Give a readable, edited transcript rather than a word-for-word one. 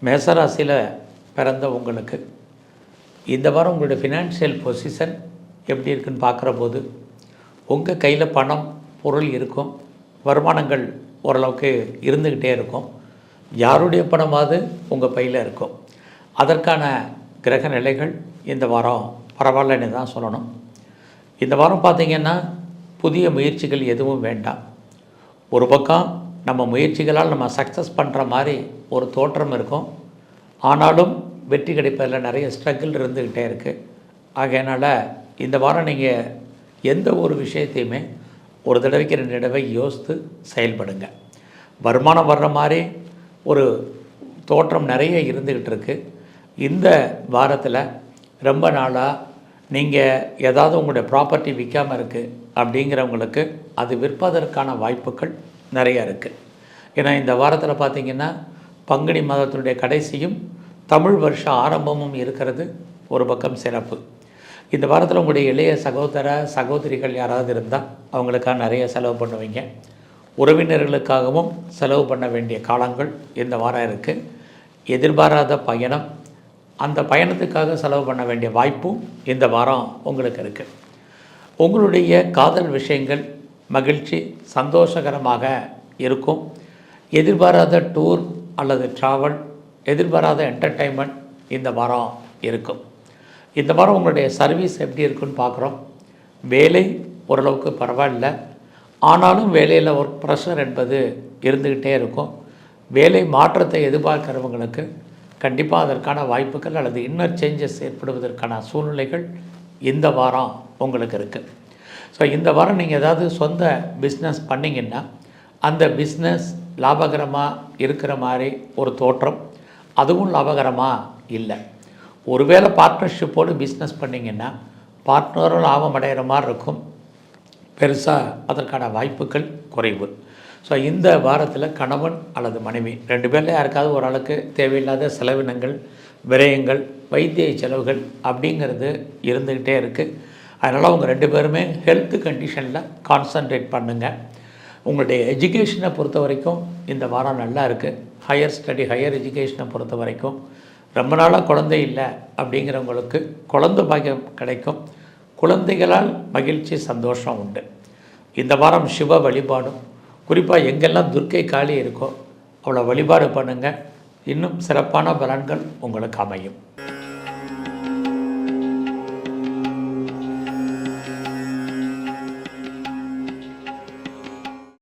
மேசராசியில் பிறந்த உங்களுக்கு இந்த வாரம் உங்களுடைய ஃபினான்ஷியல் பொசிஷன் எப்படி இருக்குன்னு பார்க்குற போது உங்கள் கையில் பணம் பொருள் இருக்கும், வருமானங்கள் ஓரளவுக்கு இருந்துக்கிட்டே இருக்கும். யாருடைய பணமாவது உங்கள் பையில் இருக்கும். அதற்கான கிரக நிலைகள் இந்த வாரம் பரவாயில்லன்னு தான் சொல்லணும். இந்த வாரம் பார்த்திங்கன்னா புதிய முயற்சிகள் எதுவும் வேண்டாம். ஒரு பக்கம் நம்ம முயற்சிகளால் நம்ம சக்ஸஸ் பண்ணுற மாதிரி ஒரு தோற்றம் இருக்கும். ஆனாலும் வெற்றி கிடைப்பதில் நிறைய ஸ்ட்ரகிள் இருந்துக்கிட்டே இருக்குது. ஆகையினால் இந்த வாரம் நீங்கள் எந்த ஒரு விஷயத்தையுமே ஒரு தடவைக்கு 2 தடவை யோசித்து செயல்படுங்க. வருமானம் வர்ற மாதிரி ஒரு தோற்றம் நிறைய இருந்துக்கிட்டு இருக்குது. இந்த வாரத்தில் ரொம்ப நாளாக நீங்கள் ஏதாவது உங்களுடைய ப்ராப்பர்ட்டி விற்காமல் இருக்குது அப்படிங்கிறவங்களுக்கு அது விற்பதற்கான வாய்ப்புகள் நிறையா இருக்குது. ஏன்னா இந்த வாரத்தில் பார்த்திங்கன்னா பங்குனி மாதத்தினுடைய கடைசியும் தமிழ் வருஷ ஆரம்பமும் இருக்கிறது ஒரு பக்கம் சிறப்பு. இந்த வாரத்தில் உங்களுடைய இளைய சகோதர சகோதரிகள் யாராவது இருந்தால் அவங்களுக்காக நிறைய செலவு பண்ணுவீங்க. உறவினர்களுக்காகவும் செலவு பண்ண வேண்டிய காலங்கள் இந்த வாரம் இருக்குது. எதிர்பாராத பயணம், அந்த பயணத்துக்காக செலவு பண்ண வேண்டிய வாய்ப்பும் இந்த வாரம் உங்களுக்கு இருக்குது. உங்களுடைய காதல் விஷயங்கள் மகிழ்ச்சி சந்தோஷகரமாக இருக்கும். எதிர்பாராத டூர் அல்லது ட்ராவல், எதிர்பாராத என்டர்டெயின்மெண்ட் இந்த வாரம் இருக்கும். இந்த வாரம் உங்களுடைய சர்வீஸ் எப்படி இருக்குன்னு பார்க்குறோம். வேலை ஓரளவுக்கு பரவாயில்ல, ஆனாலும் வேலையில் ஒர்க் ப்ரெஷர் என்பது இருந்துக்கிட்டே இருக்கும். வேலை மாற்றத்தை எதிர்பார்க்கிறவங்களுக்கு கண்டிப்பாக அதற்கான வாய்ப்புகள் அல்லது இன்னர் சேஞ்சஸ் ஏற்படுவதற்கான சூழ்நிலைகள் இந்த வாரம் உங்களுக்கு இருக்குது. ஸோ இந்த வாரம் நீங்கள் ஏதாவது சொந்த பிஸ்னஸ் பண்ணிங்கன்னா அந்த பிஸ்னஸ் லாபகரமாக இருக்கிற மாதிரி ஒரு தோற்றம், அதுவும் லாபகரமாக இல்லை. ஒருவேளை பார்ட்னர்ஷிப்போடு பிஸ்னஸ் பண்ணிங்கன்னா பார்ட்னரும் லாபம் அடைகிற மாதிரி இருக்கும். பெருசாக அதற்கான வாய்ப்புகள் குறைவு. ஸோ இந்த வாரத்தில் கணவன் அல்லது மனைவி 2 பேரில் யாருக்காவது ஒரு ஆளுக்கு தேவையில்லாத செலவினங்கள், விரயங்கள், வைத்திய செலவுகள் அப்படிங்கிறது இருந்துக்கிட்டே இருக்குது. அதனால் அவங்க 2 பேருமே ஹெல்த் கண்டிஷனில் கான்சன்ட்ரேட் பண்ணுங்கள். உங்களுடைய எஜுகேஷனை பொறுத்த வரைக்கும் இந்த வாரம் நல்லா இருக்குது. ஹையர் ஸ்டடி, ஹையர் எஜுகேஷனை பொறுத்த வரைக்கும் ரொம்ப நாளாக குழந்தை இல்லை அப்படிங்கிறவங்களுக்கு குழந்தை பாக்கியம் கிடைக்கும். குழந்தைகளால் மகிழ்ச்சி சந்தோஷம் உண்டு. இந்த வாரம் சிவ வழிபாடும், குறிப்பாக எங்கெல்லாம் துர்க்கை காளி இருக்கோ அவ்வளோ வழிபாடு பண்ணுங்கள். இன்னும் சிறப்பான பலன்கள் உங்களுக்கு அமையும்.